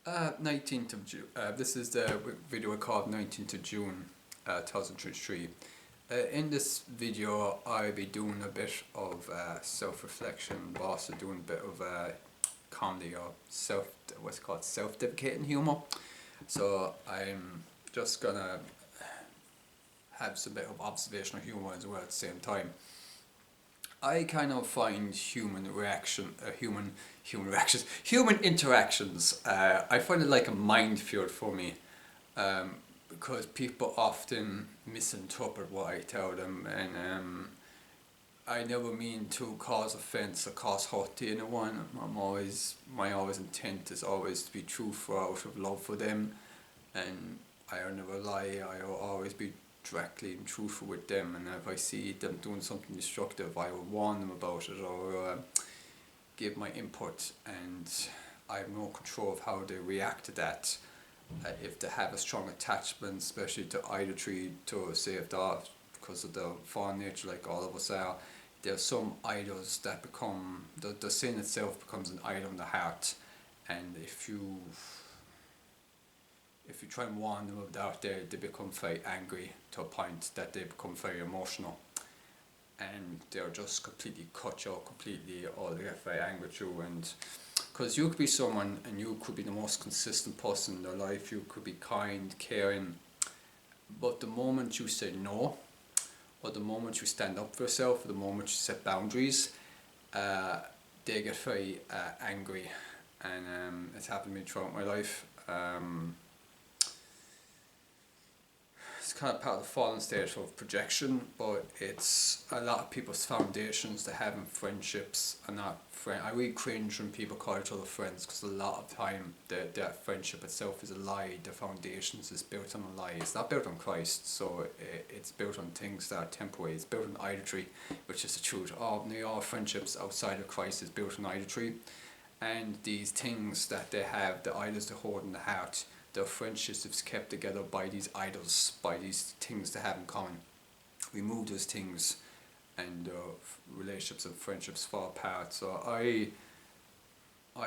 19th of June. This is the video I called 19th of June 2023. In this video I'll be doing a bit of self-reflection, but also doing a bit of comedy or what's called self-deprecating humour. So I'm just gonna have some bit of observational humour as well at the same time. I kind of find human interactions. I find it like a minefield for me, because people often misinterpret what I tell them, and I never mean to cause offence or cause hurt to anyone. My intent is always to be truthful out of love for them, and I'll never lie. I'll always be directly and truthful with them, and if I see them doing something destructive, I will warn them about it or give my input, and I have no control of how they react to that. If they have a strong attachment, especially to idolatry, to say if they're, because of the fallen nature like all of us are, there are some idols that become, the sin itself becomes an idol in the heart, and if you try and warn them about that, they become very angry to a point that they become very emotional, and they're just completely cut you out completely, or they get very angry at you. And because you could be someone and you could be the most consistent person in their life, you could be kind, caring, but the moment you say no, or the moment you stand up for yourself, or the moment you set boundaries, they get very angry, and it's happened to me throughout my life. It's kind of part of the fallen state of projection, but it's a lot of people's foundations they have in friendships are not I really cringe when people call each other friends, because a lot of time that friendship itself is a lie. The foundations is built on a lie. It's not built on Christ, so it's built on things that are temporary. It's built on idolatry, which is the truth. All friendships outside of Christ is built on idolatry, and these things that they have, the idols they hold in the heart, their friendships is kept together by these idols, by these things they have in common. Remove those things, and relationships and friendships fall apart. So I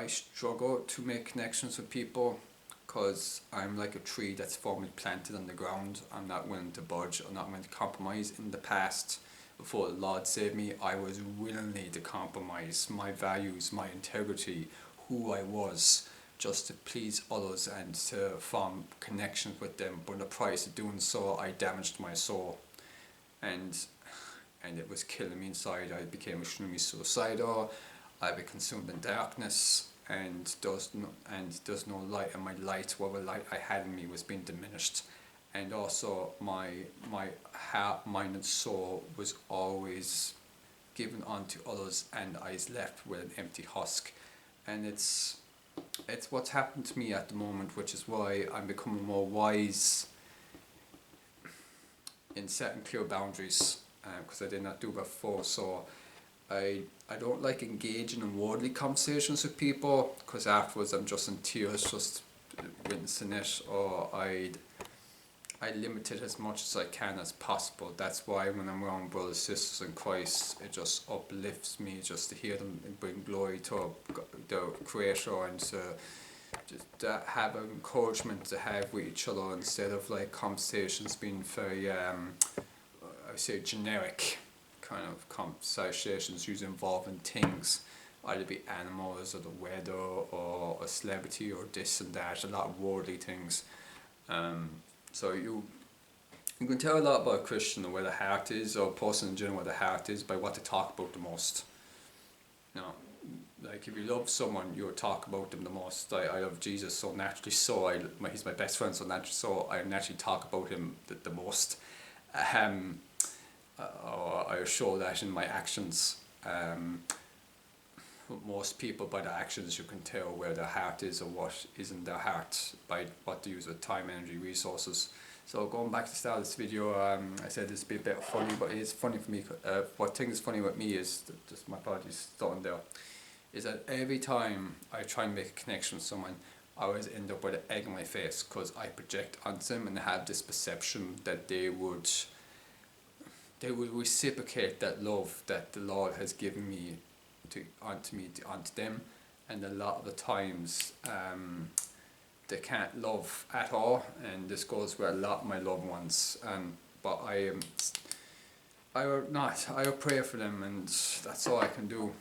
struggle to make connections with people, because I'm like a tree that's firmly planted on the ground. I'm not willing to budge. I'm not willing to compromise. In the past, before the Lord saved me, I was willingly to compromise my values, my integrity, who I was, just to please others and to form connections with them. But in the price of doing so, I damaged my soul, and it was killing me inside. I became extremely suicidal. I became consumed in darkness, and there's no light, and my light, whatever light I had in me, was being diminished. And also my heart, mind and soul was always given unto others, and I was left with an empty husk. And it's what's happened to me at the moment, which is why I'm becoming more wise in setting clear boundaries, because I did not do before. So I don't like engaging in worldly conversations with people, because afterwards I'm just in tears just witnessing it, or I limit it as much as I can as possible. That's why when I'm around brothers and sisters in Christ, it just uplifts me just to hear them bring glory to the Creator, and to just have an encouragement to have with each other, instead of like conversations being very I would say generic kind of conversations usually involving things, either be animals or the weather or a celebrity or this and that, a lot of worldly things. So you can tell a lot about a Christian or where the heart is, or a person in general where the heart is, by what they talk about the most. You know, like if you love someone, you'll talk about them the most. I love Jesus so naturally, so he's my best friend, so naturally, so I naturally talk about him the most. Or I show that in my actions. Most people, by their actions, you can tell where their heart is or what is in their heart by what they use with time, energy, resources. So going back to the start of this video, I said this would be a bit funny, but it's funny for me. What thing is funny with me is, just my body's starting there, is that every time I try and make a connection with someone, I always end up with an egg on my face, because I project onto them and have this perception that they would reciprocate that love that the Lord has given me onto them. And a lot of the times they can't love at all, and this goes with a lot of my loved ones. But I will not. I will pray for them, and that's all I can do.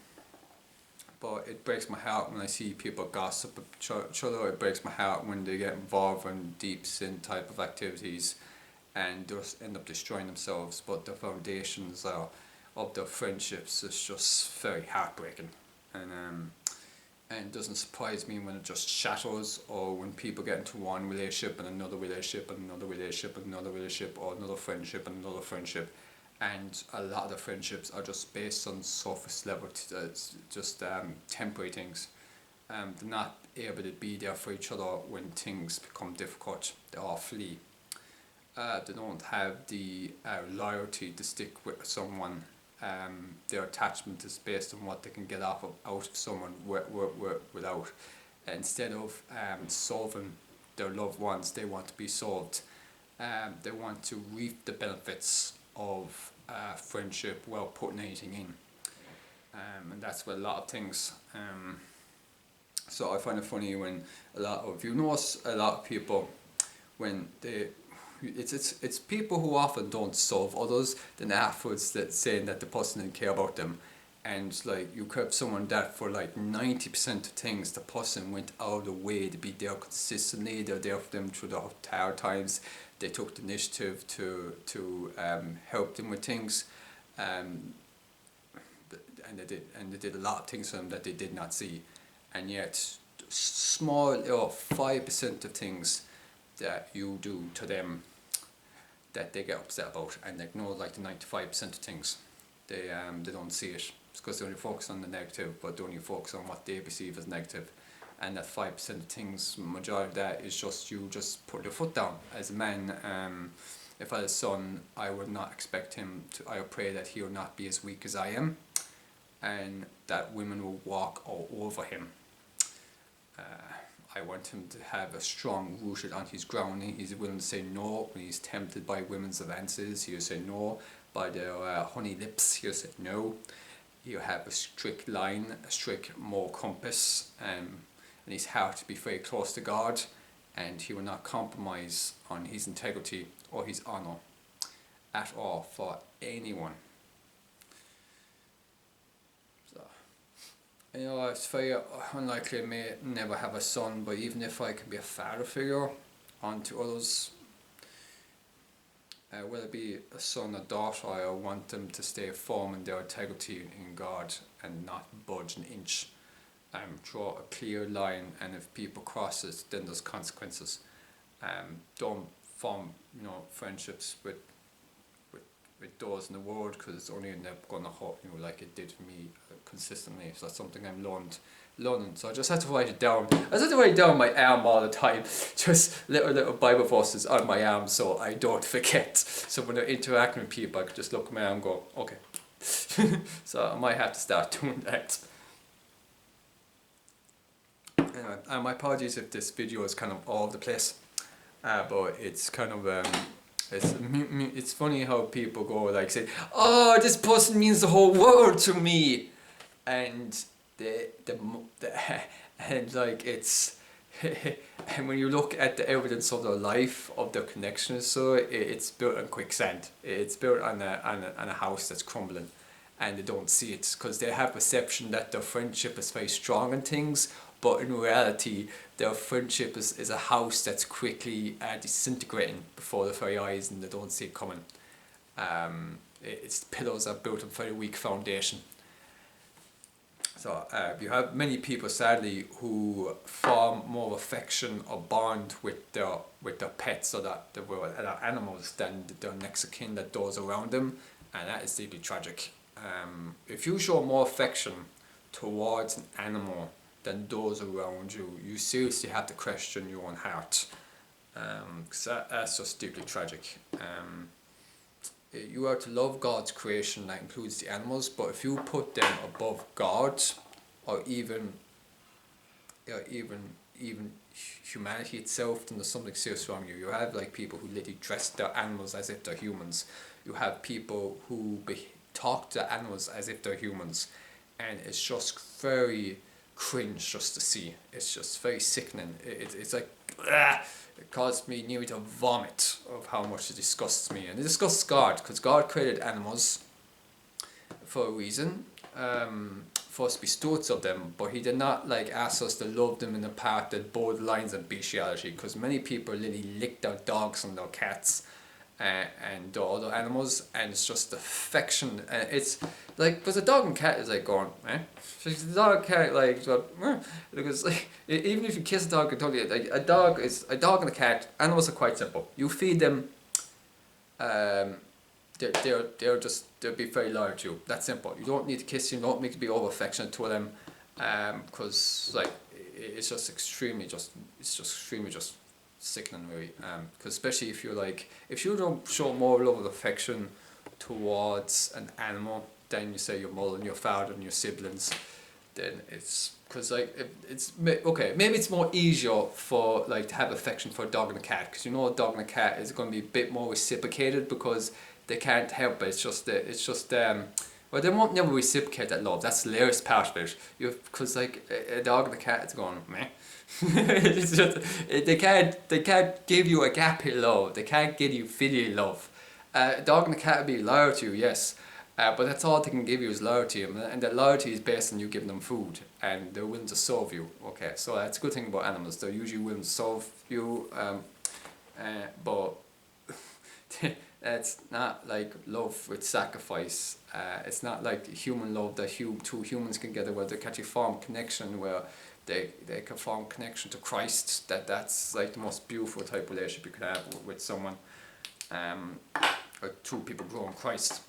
But it breaks my heart when I see people gossip each other. It breaks my heart when they get involved in deep sin type of activities and just end up destroying themselves. But the foundations of their friendships is just very heartbreaking. And it doesn't surprise me when it just shatters, or when people get into one relationship and another relationship and another relationship and another relationship, or another friendship and another friendship. And a lot of the friendships are just based on surface level, just temporary things. They're not able to be there for each other when things become difficult. They all flee. They don't have the loyalty to stick with someone. Their attachment is based on what they can get out of someone without. Instead of solving their loved ones, they want to be solved. They want to reap the benefits of friendship without putting anything in. And that's with a lot of things. So I find it funny when a lot of people, when it's people who often don't solve others, then afterwards that saying that the person didn't care about them. And like, you could have someone that for like 90% of things, the person went out of the way to be there consistently. They're there for them through the hard times. They took the initiative to help them with things, and they did a lot of things for them that they did not see. And yet, small 5% of things that you do to them that they get upset about, and they ignore like the 95% of things. They don't see it. It's because they only focus on the negative, but they only focus on what they perceive as negative. And that 5% of things, majority of that is just you just put your foot down. As a man, if I had a son, I would not expect him to, I would pray that he will not be as weak as I am, and that women will walk all over him. I want him to have a strong rooted on his grounding. He's willing to say no when he's tempted by women's advances. He'll say no. By their honey lips, he'll say no. He'll have a strict line, a strict moral compass, and his heart to be very close to God, and he will not compromise on his integrity or his honour at all for anyone. So, it's very unlikely I may never have a son, but even if I can be a father figure onto others, whether it be a son or daughter, I want them to stay firm in their integrity in God and not budge an inch. Draw a clear line, and if people cross it, then there's consequences. Don't form friendships with those in the world, because it's only going to hurt you like it did for me consistently. So that's something I'm learning. So I just had to write it down. I just had to write it down on my arm all the time. Just little Bible verses on my arm so I don't forget. So when I'm interacting with people, I could just look at my arm and go, okay. So I might have to start doing that. Anyway, my apologies if this video is kind of all over the place, but it's kind of it's funny how people go like say, oh, this person means the whole world to me, and and like it's and when you look at the evidence of their life, of their connections, so it's built on quicksand. It's built on a house that's crumbling, and they don't see it because they have perception that their friendship is very strong and things. But in reality, their friendship is a house that's quickly disintegrating before their very eyes, and they don't see it coming. Its pillars are built on a very weak foundation. So you have many people, sadly, who form more affection or bond with their pets or their animals than their next of kin, that those around them, and that is deeply tragic. If you show more affection towards an animal than those around you, you seriously have to question your own heart, because that's just deeply tragic. You are to love God's creation, that includes the animals, but if you put them above God, or even humanity itself, then there's something serious wrong with you. You have like people who literally dress their animals as if they're humans. You have people who talk to animals as if they're humans, and it's just very cringe just to see. It's just very sickening. It's like it caused me nearly to vomit of how much it disgusts me. And it disgusts God, because God created animals for a reason, for us to be stewards of them, but he did not like ask us to love them in a part that bore the lines of bestiality, because many people literally lick their dogs and their cats and the other animals, and it's just affection. It's like, because a dog and cat is like going, eh? The dog and cat like, because like, even if you kiss a dog, I told you, like a dog and a cat. Animals are quite simple. You feed them, they'll be very loyal to you. That's simple. You don't need to kiss them. You don't need to be over affectionate to them, because like it's just extremely sickening, really. Because especially if you don't show more love and affection towards an animal than you say your mother and your father and your siblings, then it's because like it's okay. Maybe it's more easier for like to have affection for a dog and a cat, because you know a dog and a cat is going to be a bit more reciprocated because they can't help it. Well, they won't never reciprocate that love. That's the hilarious part of it. Because like a dog and a cat, it's going meh. It's just, they can't give you agape love. They can't give you filial love. A dog and a cat will be loyal to you, yes, but that's all they can give you is loyalty, and that loyalty is based on you giving them food, and they're willing to serve you. Okay, so that's a good thing about animals. They're usually willing to serve you, but it's not like love with sacrifice. It's not like human love that two humans can get, where they can actually form connection, where they can form connection to Christ. That's like the most beautiful type of relationship you can have with someone. Or two people grow in Christ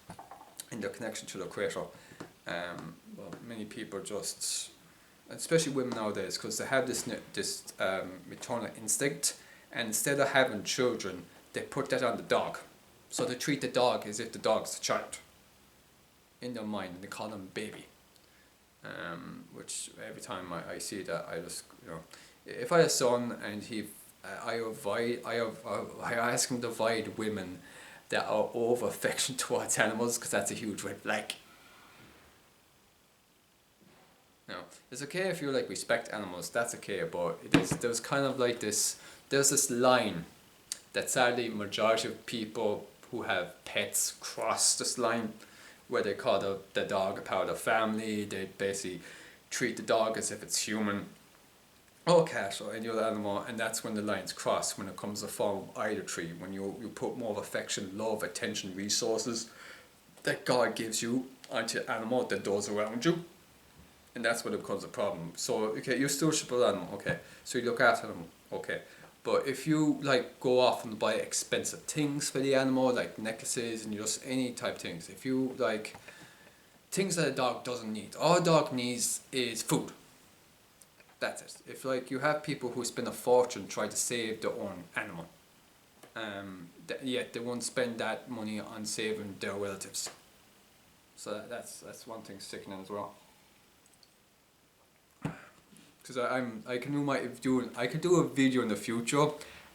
in their connection to their Creator. Well, many people just, especially women nowadays, because they have this maternal instinct, and instead of having children, they put that on the dog. So they treat the dog as if the dog's a child in their mind, and they call them baby. Which every time I see that, I just, if I had a son and I ask him to avoid women that are over affection towards animals, because that's a huge red flag. It's okay if you like respect animals, that's okay, but there's kind of like there's this line that sadly majority of people who have pets cross this line, where they call the dog a part of the family. They basically treat the dog as if it's human, or cat, or any other animal, and that's when the lines cross, when it comes to form of idolatry, when you put more of affection, love, attention, resources that God gives you onto an animal than those around you. And that's when it becomes a problem. So, okay, you stewardship of the animal, okay, so you look after them, okay. But if you like go off and buy expensive things for the animal, like necklaces and just any type of things, if you like things that a dog doesn't need, all a dog needs is food. That's it. If like you have people who spend a fortune trying to save their own animal, yet they won't spend that money on saving their relatives. So that's one thing sickening as well. Because I can do a video in the future,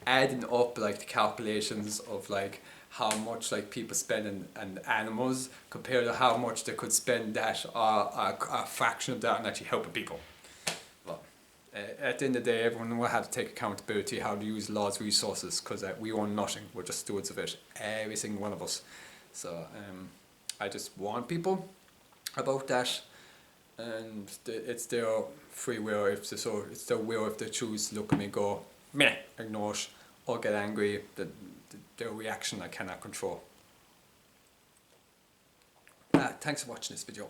adding up like the calculations of like how much like people spend on animals compared to how much they could spend that a fraction of that on actually helping people. But at the end of the day, everyone will have to take accountability how to use Lord's resources, because we own nothing. We're just stewards of it, every single one of us. So I just warn people about that. And it's their free will, it's their will if they choose to look at me and go meh, ignore it, or get angry. Their reaction I cannot control. Thanks for watching this video.